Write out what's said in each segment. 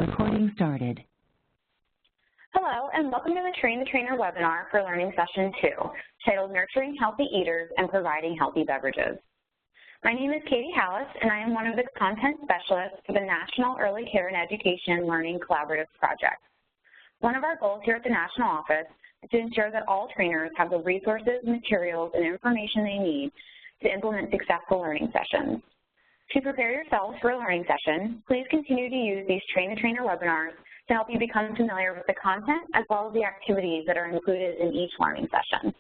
Recording started. Hello, and welcome to the Train the Trainer webinar for Learning Session 2, titled Nurturing Healthy Eaters and Providing Healthy Beverages. My name is Katie Hallis, and I am one of the content specialists for the National Early Care and Education Learning Collaborative Project. One of our goals here at the National Office is to ensure that all trainers have the resources, materials, and information they need to implement successful learning sessions. To prepare yourselves for a learning session, please continue to use these Train the Trainer webinars to help you become familiar with the content as well as the activities that are included in each learning session.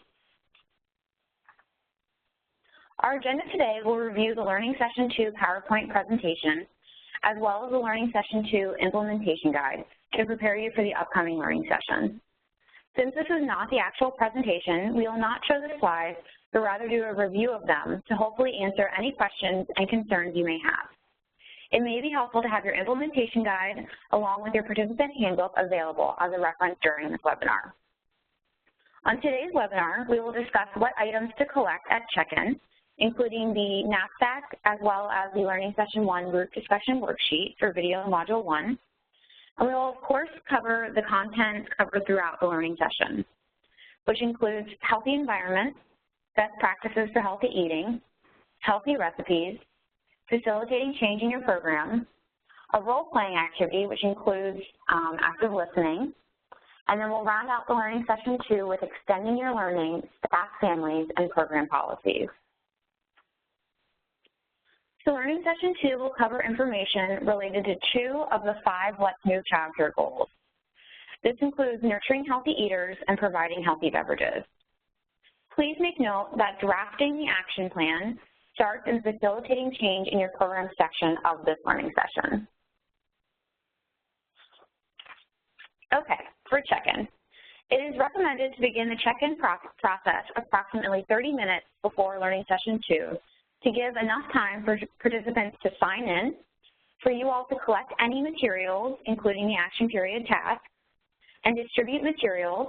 Our agenda today will review the Learning Session 2 PowerPoint presentation, as well as the Learning Session 2 implementation guide to prepare you for the upcoming learning session. Since this is not the actual presentation, we will not show the slides, but rather do a review of them to hopefully answer any questions and concerns you may have. It may be helpful to have your implementation guide along with your participant handbook available as a reference during this webinar. On today's webinar, we will discuss what items to collect at check-in, including the knapsack as well as the Learning Session 1 group discussion worksheet for video module 1. And we will, of course, cover the content covered throughout the learning session, which includes healthy environment, best practices for healthy eating, healthy recipes, facilitating change in your program, a role-playing activity, which includes active listening, and then we'll round out the Learning Session 2 with extending your learning, staff families, and program policies. So Learning Session 2 will cover information related to 2 of the 5 What's New childcare goals. This includes nurturing healthy eaters and providing healthy beverages. Please make note that drafting the action plan starts in facilitating change in your program section of this learning session. Okay, for check-in. It is recommended to begin the check-in process approximately 30 minutes before Learning Session 2 to give enough time for participants to sign in, for you all to collect any materials, including the action period task, and distribute materials,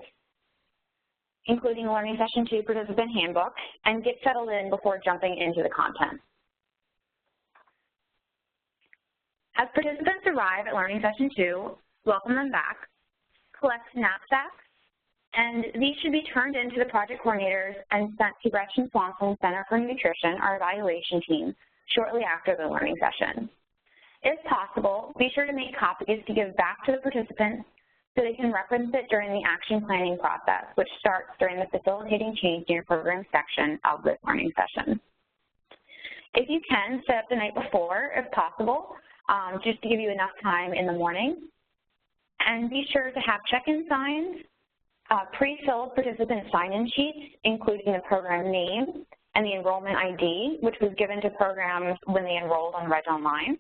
including Learning Session 2 participant handbook, and get settled in before jumping into the content. As participants arrive at Learning Session 2, welcome them back, collect knapsacks, and these should be turned into the project coordinators and sent to Gretchen Swanson Center for Nutrition, our evaluation team, shortly after the learning session. If possible, be sure to make copies to give back to the participants so they can reference it during the action planning process, which starts during the facilitating change in your program section of this learning session. If you can, set up the night before, if possible, just to give you enough time in the morning. And be sure to have check-in signs, pre-filled participant sign-in sheets, including the program name and the enrollment ID, which was given to programs when they enrolled on Reg Online.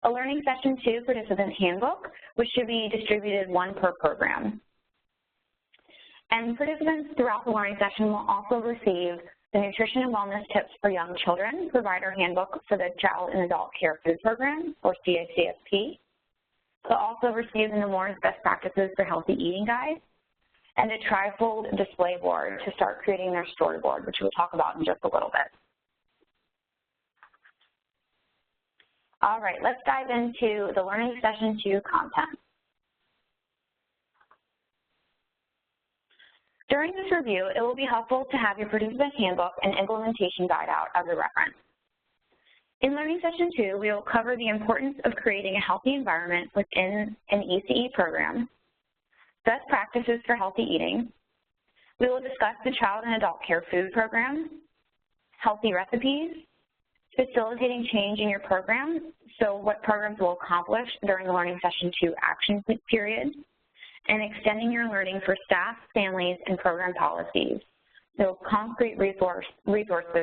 A Learning Session 2 participant handbook, which should be distributed 1 per program. And participants throughout the learning session will also receive the Nutrition and Wellness Tips for Young Children Provider Handbook for the Child and Adult Care Food Program, or CACFP. They'll also receive the Nemours Best Practices for Healthy Eating Guide, and a trifold display board to start creating their storyboard, which we'll talk about in just a little bit. All right, let's dive into the Learning Session 2 content. During this review, it will be helpful to have your participant handbook and implementation guide out as a reference. In Learning Session 2, we will cover the importance of creating a healthy environment within an ECE program, best practices for healthy eating. We will discuss the Child and Adult Care Food Program, healthy recipes, facilitating change in your program, so what programs will accomplish during the Learning Session 2 action period, and extending your learning for staff, families, and program policies. So concrete resources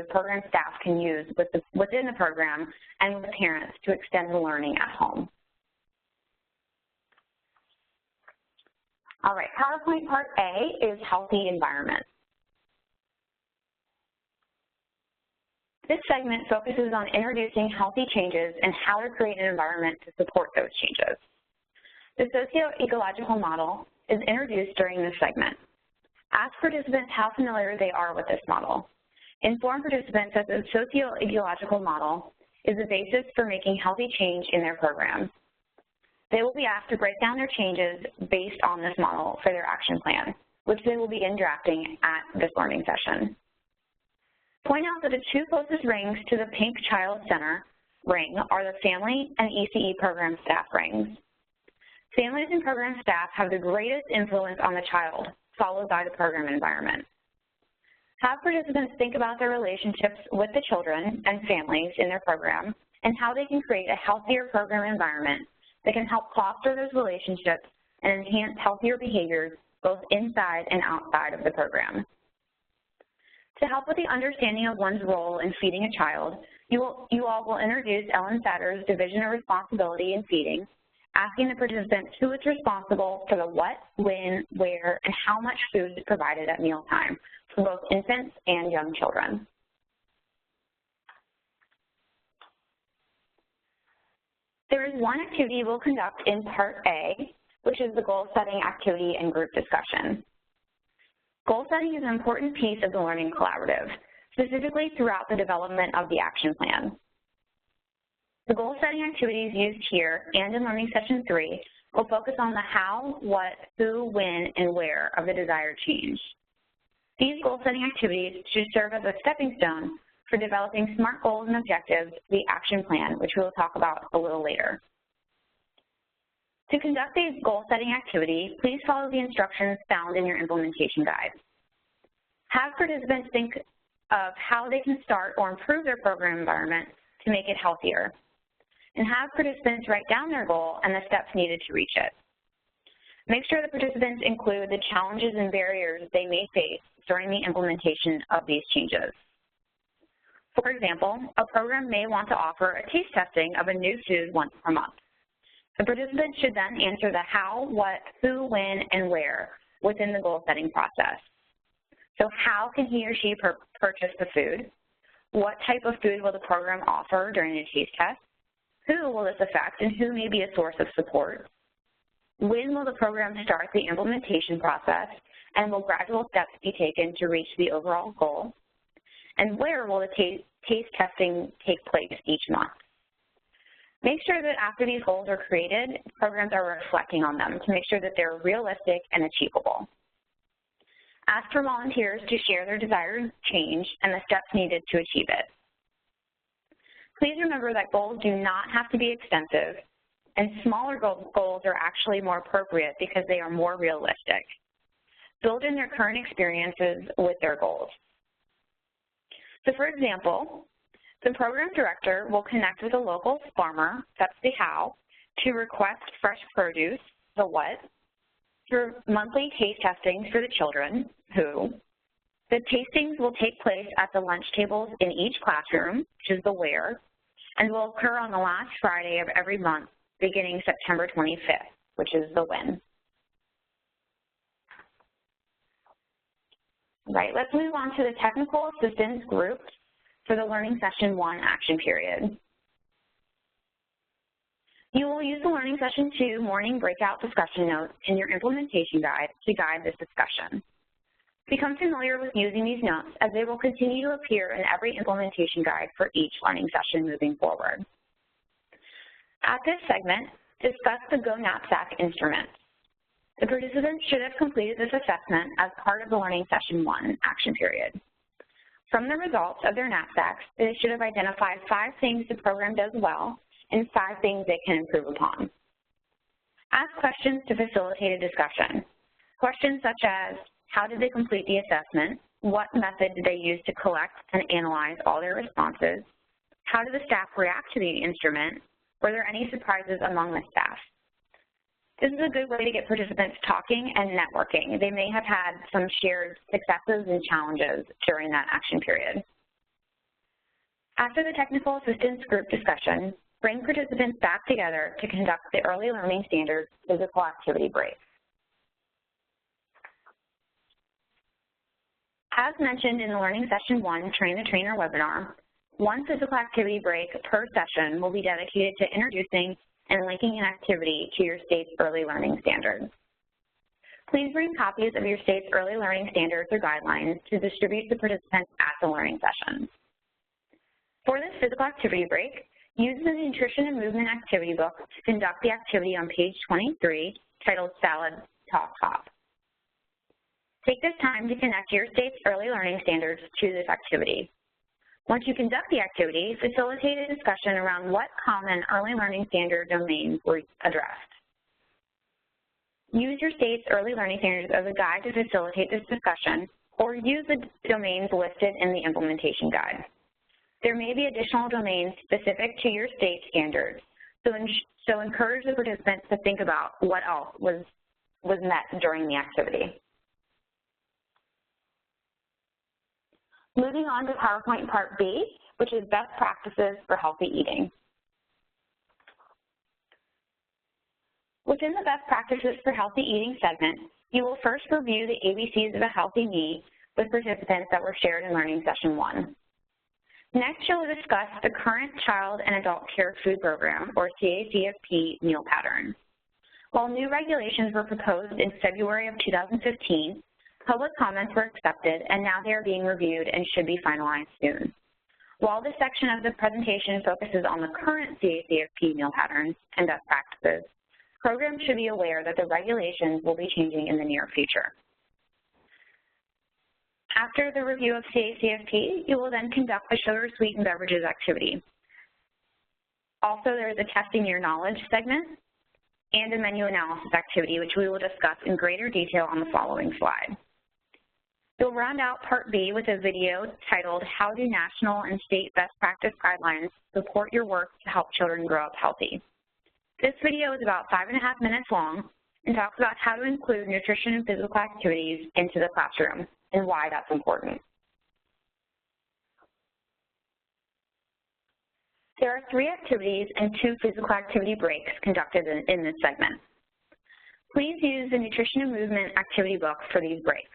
program staff can use within the program and with parents to extend the learning at home. All right, PowerPoint Part A is Healthy Environment. This segment focuses on introducing healthy changes and how to create an environment to support those changes. The socio-ecological model is introduced during this segment. Ask participants how familiar they are with this model. Inform participants that the socio-ecological model is the basis for making healthy change in their program. They will be asked to break down their changes based on this model for their action plan, which they will begin drafting at this learning session. Point out that the two closest rings to the pink Child Center ring are the Family and ECE program staff rings. Families and program staff have the greatest influence on the child, followed by the program environment. Have participants think about their relationships with the children and families in their program and how they can create a healthier program environment that can help foster those relationships and enhance healthier behaviors both inside and outside of the program. To help with the understanding of one's role in feeding a child, you all will introduce Ellen Satter's Division of Responsibility in Feeding, asking the participants who is responsible for the what, when, where, and how much food is provided at mealtime for both infants and young children. There is one activity we'll conduct in Part A, which is the goal setting activity and group discussion. Goal setting is an important piece of the learning collaborative, specifically throughout the development of the action plan. The goal setting activities used here and in Learning Session 3 will focus on the how, what, who, when, and where of the desired change. These goal setting activities should serve as a stepping stone for developing SMART goals and objectives, the action plan, which we will talk about a little later. To conduct these goal-setting activities, please follow the instructions found in your implementation guide. Have participants think of how they can start or improve their program environment to make it healthier. And have participants write down their goal and the steps needed to reach it. Make sure the participants include the challenges and barriers they may face during the implementation of these changes. For example, a program may want to offer a taste testing of a new food once per month. The participant should then answer the how, what, who, when, and where within the goal-setting process. So how can he or she purchase the food? What type of food will the program offer during the taste test? Who will this affect and who may be a source of support? When will the program start the implementation process and will gradual steps be taken to reach the overall goal? And where will the taste testing take place each month? Make sure that after these goals are created, programs are reflecting on them to make sure that they're realistic and achievable. Ask for volunteers to share their desired change and the steps needed to achieve it. Please remember that goals do not have to be extensive, and smaller goals are actually more appropriate because they are more realistic. Build in their current experiences with their goals. So for example, the program director will connect with a local farmer, that's the how, to request fresh produce, the what, through monthly taste testings for the children, who. The tastings will take place at the lunch tables in each classroom, which is the where, and will occur on the last Friday of every month, beginning September 25th, which is the when. Right, let's move on to the technical assistance group for the Learning Session 1 action period. You will use the Learning Session 2 morning breakout discussion notes in your implementation guide to guide this discussion. Become familiar with using these notes as they will continue to appear in every implementation guide for each learning session moving forward. At this segment, discuss the Go Knapsack instrument. The participants should have completed this assessment as part of the Learning Session 1 action period. From the results of their knapsacks, they should have identified 5 things the program does well and 5 things they can improve upon. Ask questions to facilitate a discussion. Questions such as, how did they complete the assessment? What method did they use to collect and analyze all their responses? How did the staff react to the instrument? Were there any surprises among the staff? This is a good way to get participants talking and networking. They may have had some shared successes and challenges during that action period. After the technical assistance group discussion, bring participants back together to conduct the Early Learning Standards physical activity break. As mentioned in the Learning Session 1 Train the Trainer webinar, one physical activity break per session will be dedicated to introducing and linking an activity to your state's early learning standards. Please bring copies of your state's early learning standards or guidelines to distribute to participants at the learning sessions. For this physical activity break, Use the Nutrition and Movement Activity Book to conduct the activity on page 23, titled Salad Talk Hop. Take this time to connect your state's early learning standards to this activity. Once you conduct the activity, facilitate a discussion around what common early learning standard domains were addressed. Use your state's early learning standards as a guide to facilitate this discussion, or use the domains listed in the implementation guide. There may be additional domains specific to your state standards, so encourage the participants to think about what else was met during the activity. Moving on to PowerPoint Part B, which is Best Practices for Healthy Eating. Within the Best Practices for Healthy Eating segment, you will first review the ABCs of a healthy meal with participants that were shared in Learning Session 1. Next, you'll discuss the current Child and Adult Care Food Program, or CACFP, meal pattern. While new regulations were proposed in February of 2015, public comments were accepted, and now they are being reviewed and should be finalized soon. While this section of the presentation focuses on the current CACFP meal patterns and best practices, programs should be aware that the regulations will be changing in the near future. After the review of CACFP, you will then conduct the sugar sweetened beverages activity. Also, there is a testing your knowledge segment and a menu analysis activity, which we will discuss in greater detail on the following slide. You'll round out Part B with a video titled, How do National and State Best Practice Guidelines Support Your Work to Help Children Grow Up Healthy? This video is about 5.5 minutes long and talks about how to include nutrition and physical activities into the classroom and why that's important. There are 3 activities and 2 physical activity breaks conducted in this segment. Please use the Nutrition and Movement Activity Book for these breaks.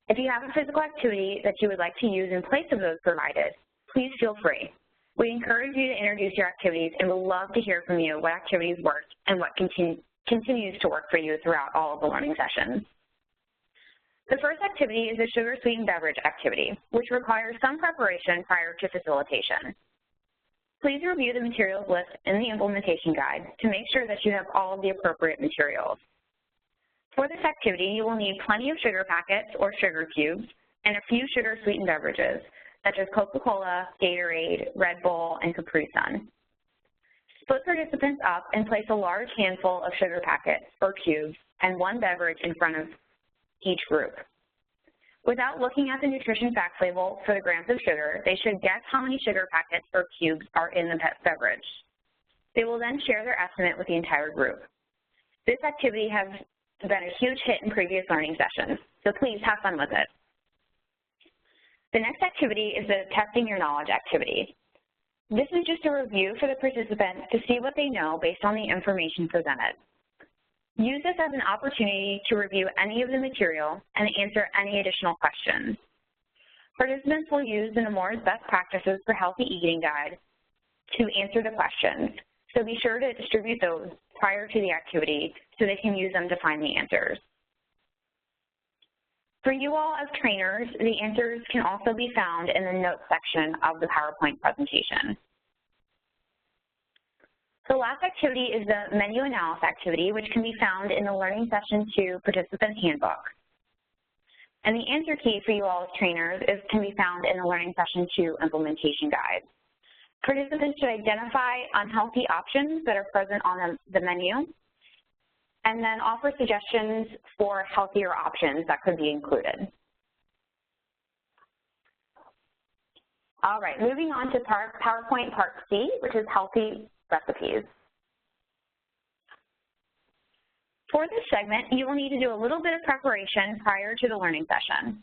If you have a physical activity that you would like to use in place of those provided, please feel free. We encourage you to introduce your activities and would love to hear from you what activities worked and what continues to work for you throughout all of the learning sessions. The first activity is the sugar sweetened beverage activity, which requires some preparation prior to facilitation. Please review the materials list in the implementation guide to make sure that you have all of the appropriate materials. For this activity, you will need plenty of sugar packets or sugar cubes and a few sugar sweetened beverages, such as Coca-Cola, Gatorade, Red Bull, and Capri Sun. Split participants up and place a large handful of sugar packets or cubes and 1 beverage in front of each group. Without looking at the nutrition facts label for the grams of sugar, they should guess how many sugar packets or cubes are in the beverage. They will then share their estimate with the entire group. This activity has been a huge hit in previous learning sessions, so please have fun with it. The next activity is the Testing Your Knowledge activity. This is just a review for the participants to see what they know based on the information presented. Use this as an opportunity to review any of the material and answer any additional questions. Participants will use the Nemours Best Practices for Healthy Eating Guide to answer the questions, so be sure to distribute those prior to the activity so they can use them to find the answers. For you all as trainers, the answers can also be found in the notes section of the PowerPoint presentation. The last activity is the menu analysis activity, which can be found in the Learning Session 2 Participant Handbook. And the answer key for you all as trainers can be found in the Learning Session 2 Implementation Guide. Participants should identify unhealthy options that are present on the menu, and then offer suggestions for healthier options that could be included. All right, moving on to PowerPoint Part C, which is Healthy Recipes. For this segment, you will need to do a little bit of preparation prior to the learning session.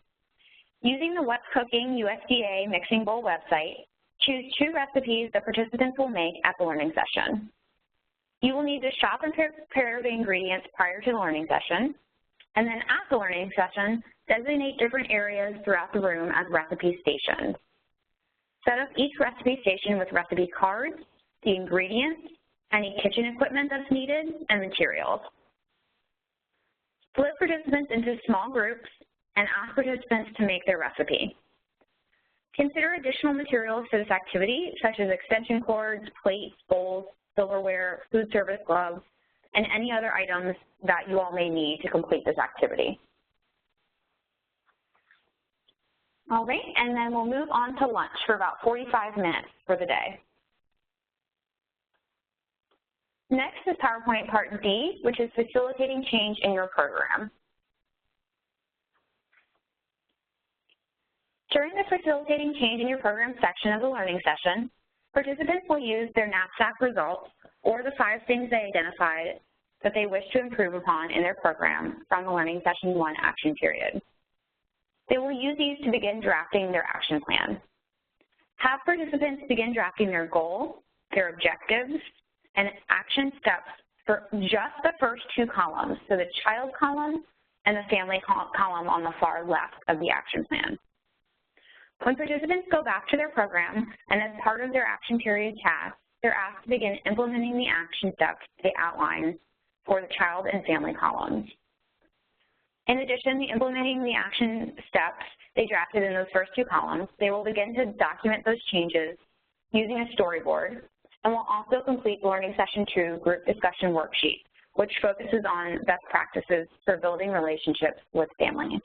Using the What's Cooking USDA Mixing Bowl website, choose 2 recipes that participants will make at the learning session. You will need to shop and prepare the ingredients prior to the learning session, and then at the learning session, designate different areas throughout the room as recipe stations. Set up each recipe station with recipe cards, the ingredients, any kitchen equipment that's needed, and materials. Split participants into small groups and ask participants to make their recipe. Consider additional materials for this activity, such as extension cords, plates, bowls, silverware, food service gloves, and any other items that you all may need to complete this activity. All right, and then we'll move on to lunch for about 45 minutes for the day. Next is PowerPoint Part B, which is facilitating change in your program. During the facilitating change in your program section of the learning session, participants will use their knapsack results or the 5 things they identified that they wish to improve upon in their program from the Learning Session 1 action period. They will use these to begin drafting their action plan. Have participants begin drafting their goal, their objectives, and action steps for just the first 2 columns, so the child column and the family column on the far left of the action plan. When participants go back to their program and as part of their action period tasks, they're asked to begin implementing the action steps they outline for the child and family columns. In addition to implementing the action steps they drafted in those first 2 columns, they will begin to document those changes using a storyboard, and will also complete the Learning Session 2 group discussion worksheet, which focuses on best practices for building relationships with families.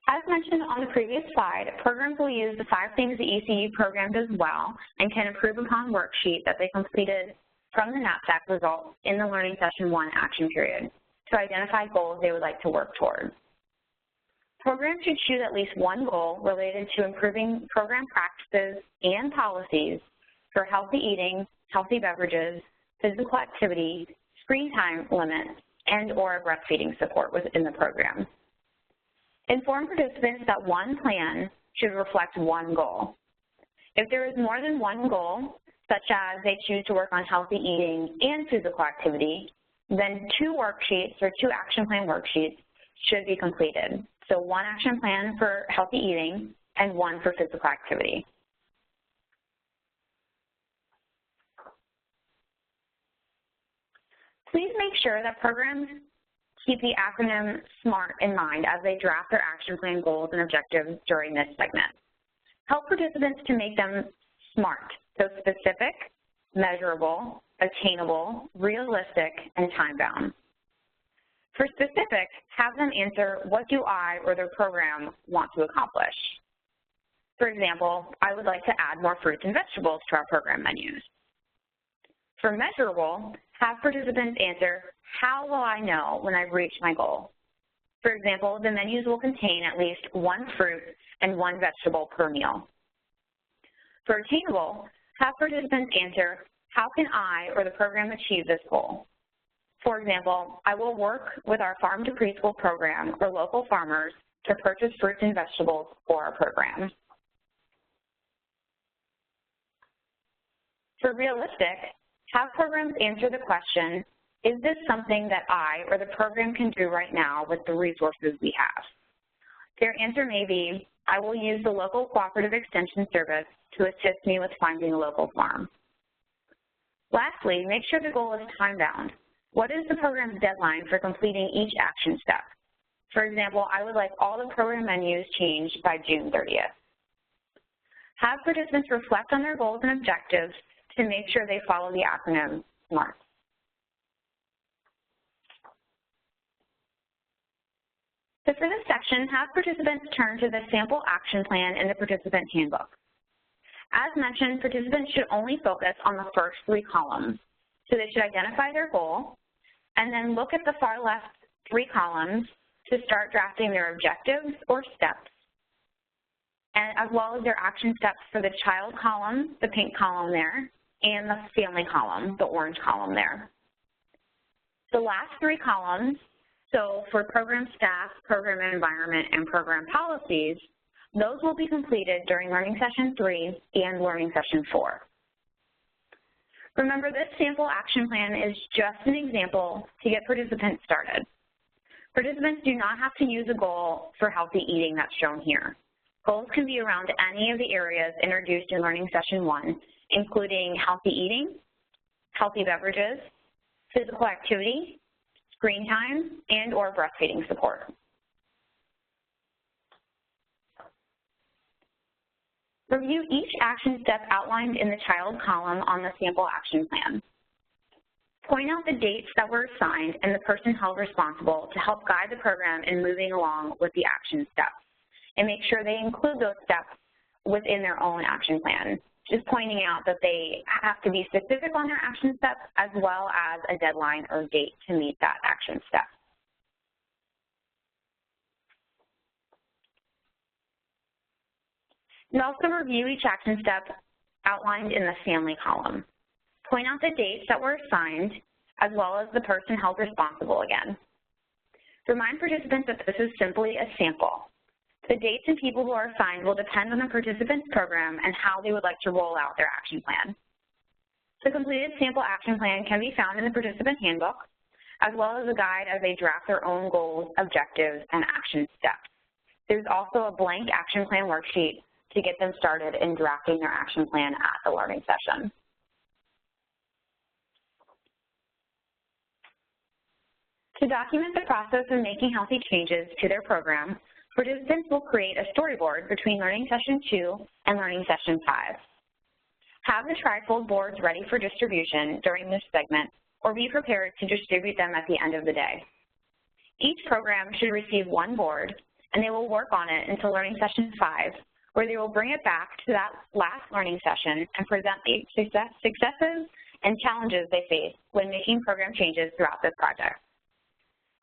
As mentioned on the previous slide, programs will use the 5 things the ECU program does well and can improve upon worksheet that they completed from the knapsack results in the Learning Session 1 action period to identify goals they would like to work toward. Programs should choose at least 1 goal related to improving program practices and policies for healthy eating, healthy beverages, physical activity, screen time limits, and/or breastfeeding support within the program. Inform participants that 1 plan should reflect 1 goal. If there is more than 1 goal, such as they choose to work on healthy eating and physical activity, then 2 worksheets or 2 action plan worksheets should be completed. So 1 action plan for healthy eating and 1 for physical activity. Please make sure that programs keep the acronym SMART in mind as they draft their action plan goals and objectives during this segment. Help participants to make them SMART, so specific, measurable, attainable, realistic, and time-bound. For specific, have them answer, what do I or their program want to accomplish? For example, I would like to add more fruits and vegetables to our program menus. For measurable, have participants answer, how will I know when I've reached my goal? For example, the menus will contain at least 1 fruit and 1 vegetable per meal. For attainable, have participants answer, how can I or the program achieve this goal? For example, I will work with our Farm to Preschool program or local farmers to purchase fruits and vegetables for our program. For realistic, have programs answer the question, is this something that I or the program can do right now with the resources we have? Their answer may be, I will use the local cooperative extension service to assist me with finding a local farm. Lastly, make sure the goal is time-bound. What is the program's deadline for completing each action step? For example, I would like all the program menus changed by June 30th. Have participants reflect on their goals and objectives to make sure they follow the acronym SMART. So for this section, have participants turn to the sample action plan in the participant handbook. As mentioned, participants should only focus on the first 3 columns. So they should identify their goal and then look at the far left 3 columns to start drafting their objectives or steps, and as well as their action steps for the child column, the pink column there, and the family column, the orange column there. The last 3 columns, so for program staff, program environment, and program policies, those will be completed during Learning Session 3 and Learning Session 4. Remember, this sample action plan is just an example to get participants started. Participants do not have to use a goal for healthy eating that's shown here. Goals can be around any of the areas introduced in Learning Session 1, including healthy eating, healthy beverages, physical activity, screen time, and or breastfeeding support. Review each action step outlined in the child column on the sample action plan. Point out the dates that were assigned and the person held responsible to help guide the program in moving along with the action steps, and make sure they include those steps within their own action plan, just pointing out that they have to be specific on their action steps as well as a deadline or date to meet that action step. And also review each action step outlined in the family column. Point out the dates that were assigned as well as the person held responsible again. Remind participants that this is simply a sample. The dates and people who are assigned will depend on the participant's program and how they would like to roll out their action plan. The completed sample action plan can be found in the participant handbook, as well as a guide as they draft their own goals, objectives, and action steps. There's also a blank action plan worksheet to get them started in drafting their action plan at the learning session. To document the process of making healthy changes to their program, participants will create a storyboard between Learning Session 2 and Learning Session 5. Have the trifold boards ready for distribution during this segment, or be prepared to distribute them at the end of the day. Each program should receive one board, and they will work on it until Learning Session 5, where they will bring it back to that last learning session and present the successes and challenges they face when making program changes throughout this project.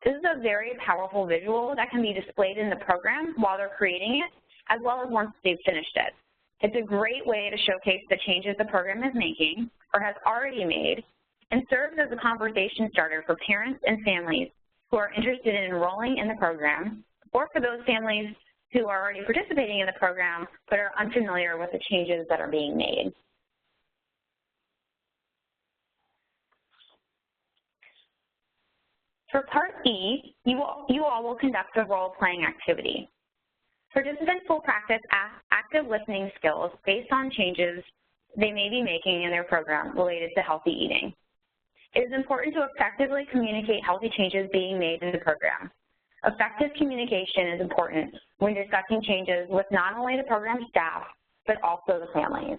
This is a very powerful visual that can be displayed in the program while they're creating it, as well as once they've finished it. It's a great way to showcase the changes the program is making or has already made, and serves as a conversation starter for parents and families who are interested in enrolling in the program, or for those families who are already participating in the program but are unfamiliar with the changes that are being made. For Part B, you all will conduct a role-playing activity. Participants will practice active listening skills based on changes they may be making in their program related to healthy eating. It is important to effectively communicate healthy changes being made in the program. Effective communication is important when discussing changes with not only the program staff, but also the families.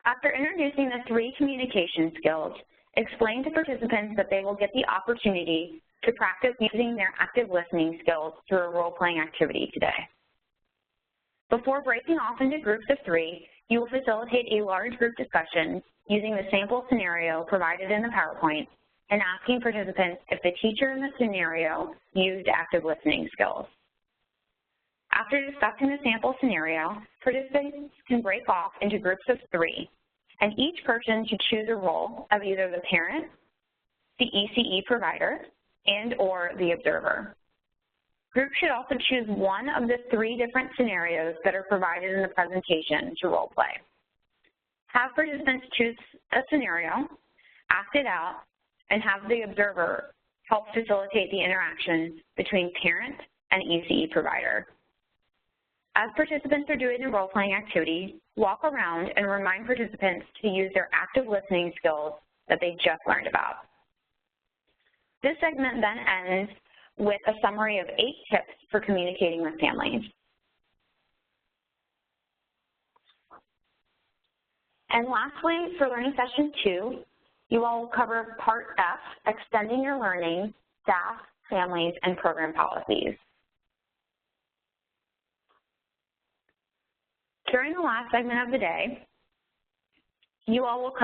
After introducing the 3 communication skills, explain to participants that they will get the opportunity to practice using their active listening skills through a role-playing activity today. Before breaking off into groups of 3, you will facilitate a large group discussion using the sample scenario provided in the PowerPoint and asking participants if the teacher in the scenario used active listening skills. After discussing the sample scenario, participants can break off into groups of 3, and each person should choose a role of either the parent, the ECE provider, and or the observer. Groups should also choose one of the 3 different scenarios that are provided in the presentation to role play. Have participants choose a scenario, act it out, and have the observer help facilitate the interaction between parent and ECE provider. As participants are doing the role-playing activity, walk around and remind participants to use their active listening skills that they just learned about. This segment then ends with a summary of 8 tips for communicating with families. And lastly, for Learning Session 2, you all will cover Part F, Extending Your Learning, Staff, Families, and Program Policies. During the last segment of the day, you all will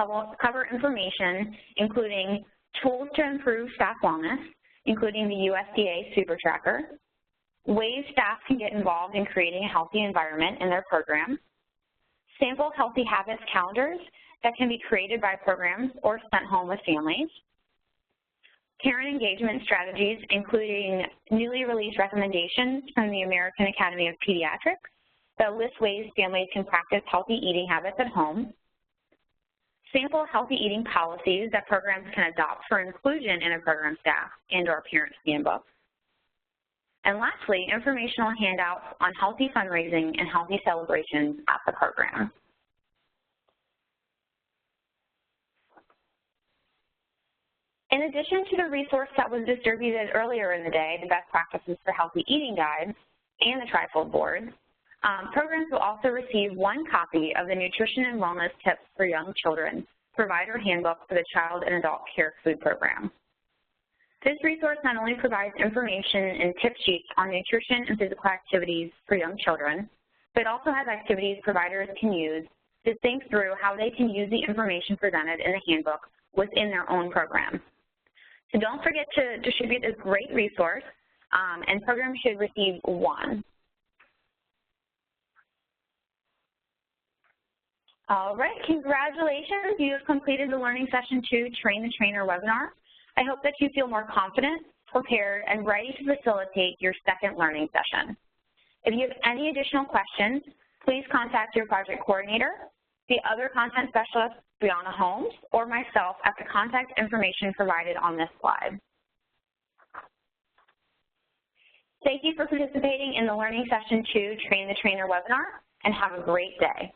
cover information including tools to improve staff wellness, including the USDA Super Tracker, ways staff can get involved in creating a healthy environment in their program, sample healthy habits calendars that can be created by programs or sent home with families, parent engagement strategies, including newly released recommendations from the American Academy of Pediatrics that list ways families can practice healthy eating habits at home, sample healthy eating policies that programs can adopt for inclusion in a program staff and or parent handbook, and lastly, informational handouts on healthy fundraising and healthy celebrations at the program. In addition to the resource that was distributed earlier in the day, the Best Practices for Healthy Eating Guide and the Trifold Board, programs will also receive one copy of the Nutrition and Wellness Tips for Young Children Provider Handbook for the Child and Adult Care Food Program. This resource not only provides information and tip sheets on nutrition and physical activities for young children, but also has activities providers can use to think through how they can use the information presented in the handbook within their own program. So don't forget to distribute this great resource, and programs should receive one. All right, congratulations. You have completed the Learning Session 2 Train the Trainer webinar. I hope that you feel more confident, prepared, and ready to facilitate your second learning session. If you have any additional questions, please contact your project coordinator, the other content specialist, Brianna Holmes, or myself at the contact information provided on this slide. Thank you for participating in the Learning Session 2 Train the Trainer webinar, and have a great day.